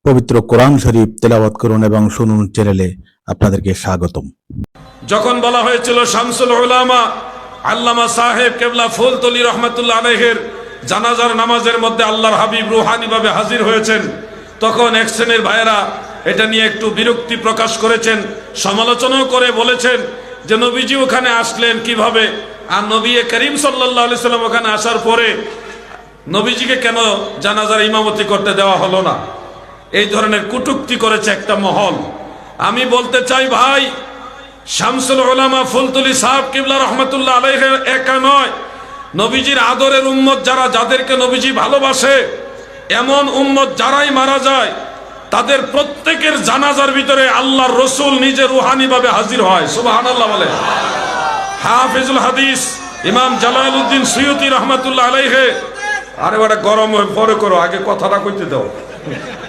পবিত্র কোরআন শরীফ তেলাওয়াত করুন এবং শুনুন চ্যানেলে আপনাদেরকে স্বাগতম। যখন বলা হয়েছিল শামসুল উলামা আল্লামা সাহেব কেবলা ফুলতলি রহমাতুল্লাহ আলাইহির জানাজার নামাজের মধ্যে আল্লাহর হাবিব রুহানি ভাবে হাজির হয়েছেন, তখন এক শ্রেণীর ভাইয়েরা এটা নিয়ে একটু বিরক্তি প্রকাশ করেছেন, সমালোচনাও করে বলেছেন যে নবীজি ওখানে আসলেন কিভাবে, আর নবী করিম সাল্লাল্লাহু আলাইহি সাল্লাম ওখানে আসার পরে নবীজিকে কেন জানাজার ইমামতি করতে দেওয়া হলো না। এই ধরনের কটূক্তি করেছে একটা মহল। আমি বলতে চাই ভাই, শামসুল উলামা ফুলতলি সাহেব কিবলা রহমাতুল্লাহ আলাইহি একা নয়, নবীজির আদরের উম্মত যারা, যাদেরকে নবীজি ভালোবাসে, এমন উম্মত যারাই মারা যায় তাদের প্রত্যেকের জানাজার ভিতরে আল্লাহর রসুল নিজে রুহানি ভাবে হাজির হয়। সুবহানাল্লাহ বলে। হাফিজুল হাদিস ইমাম জালালউদ্দিন সুয়ুতি রহমাতুল্লাহ আলাইহি, আরে বড় গরম হয়ে পরে করো, আগে কথাটা কইতে দাও।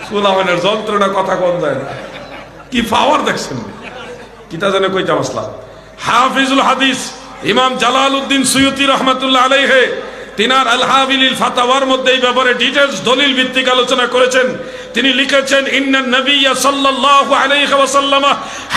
সুলাইমানের যন্ত্রণা কথা কোন যায় না, কি পাওয়ার দেখছেন, কিতা জানে কইতে আসলাম। হাফিজুল হাদিস ইমাম জালালউদ্দিন সুয়ুতি রহমাতুল্লাহ আলাইহি তিনার আল হাবিলিল ফাতাওয়ার মধ্যে এই ব্যাপারে ডিটেইলস দলিল ভিত্তিক আলোচনা করেছেন। তিনি লিখেছেন, ইন্নান নাবিয়্যা সাল্লাল্লাহু আলাইহি ওয়াসাল্লাম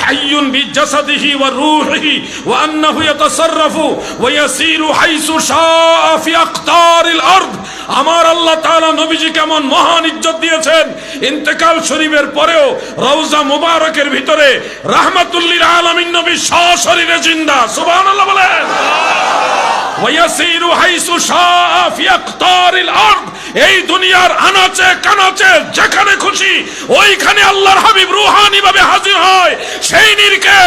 হাইয়ুন বিজাসাদিহি ওয়া রূহিহি ওয়া আন্নাহু ইয়াতাসাররাফু ওয়া ইয়াসিরু হাইসু শাআ ফি আকতারিল আরদ। আমার আল্লাহ তাআলা নবীজি কেমন মহান ইজ্জত দিয়েছেন, ইন্তেকাল শরীফের পরেও রওজা মুবারকের ভিতরে রাহমাতুল লিল আলামিন নবী সশরীরে জিন্দা। সুবহানাল্লাহ বলেন। ওয়ায়াসিরু হাইসু শাআ ফি আকতারিল আরদ। এই দুনিয়ার আনাচে কানাচে যেখানে খুশি ওইখানে আল্লাহর হাবিব রূহানি ভাবে হাজির হয়। সেই নিরিখে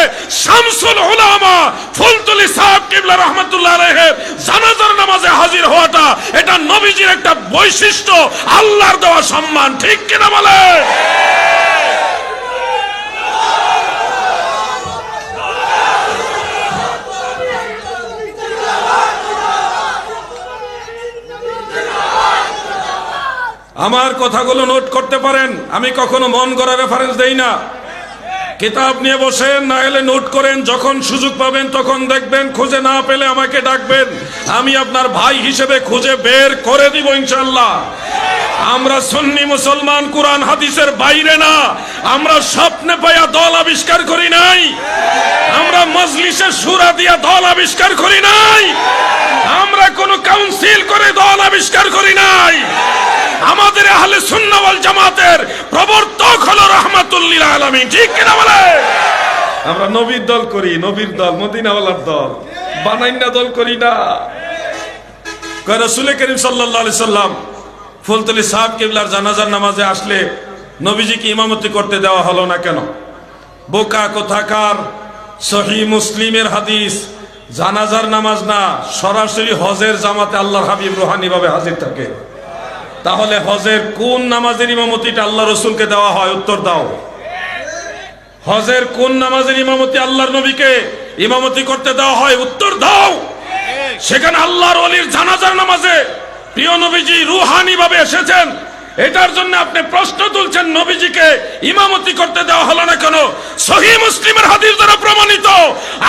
শামসুল উলামা ফুলতলি সাহেব কিবলা রাহমাতুল্লাহ আলাইহি জানাজার নামাজে হাজির হওয়াটা এটা নবীজির একটা বৈশিষ্ট্য, আল্লাহর দেওয়া সম্মান। ঠিক কিনা বলে? আমার কথাগুলো নোট করতে পারেন, আমি কখনো মন গড়া রেফারেন্স দেই না। কিতাব নিয়ে বসেন, না হলে নোট করেন, যখন সুযোগ পাবেন তখন দেখবেন, খুঁজে না পেলে আমাকে ডাকবেন, আমি আপনার ভাই হিসেবে খুঁজে বের করে দিব ইনশাআল্লাহ। আমরা সুন্নি মুসলমান, কোরআন হাদিসের বাইরে না। আমরা স্বপ্নে পায়া দল আবিষ্কার করি নাই, আমরা মজলিসে শুরা দিয়া দল আবিষ্কার করি নাই, আমরা কোন কাউন্সিল করে দল আবিষ্কার করি নাই। আমাদের আহলে সুন্নাহ ওয়াল জামাতের প্রবর্তক হলো রাহমাতুল লিল আলামিন। ঠিক কিনা বলে? আমরা নবীর দল করি, নবীর দল, মদিনাওয়ালার দল, বানাইনা দল করি না। রাসূল করিম সাল্লাল্লাহু আলাইহি সাল্লাম ফুলতলি সাহেব কিবলার জানাজার নামাজে আসলে নবীজিকে ইমামতি করতে দেওয়া হলো না কেন? বোকা কোথাকার। সহিহ মুসলিমের হাদিস, জানাজার নামাজ না, সরাসরি হজের জামাতে আল্লাহর হাবিব রুহানি ভাবে হাজির থাকে। তাহলে হজের কোন নামাজের ইমামতিটা আল্লাহ রসুলকে দেওয়া হয়? উত্তর দাও। হজের কোন নামাজের ইমামতি আল্লাহর নবীকে ইমামতি করতে দেওয়া হয়? উত্তর দাও। সেখানে আল্লাহর ওলির জানাজার নামাজে প্রিয় নবীজি রুহানি ভাবে এসেছেন, এটার জন্য আপনি প্রশ্ন তুলছেন নবীজিকে ইমামতি করতে দেওয়া হলো না কেন? সহিহ মুসলিমের হাদিস দ্বারা প্রমাণিত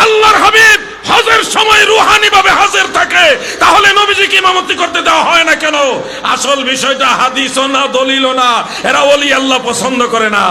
আল্লাহর হাবিব হজের সময় রুহানি ভাবে হাজির থাকে, তাহলে নবীজিকে ইমামতি করতে দেওয়া হয় না কেন? আসল বিষয়টা হাদিসও না, দলিলও না, এরা ওলি আল্লাহ পছন্দ করে না।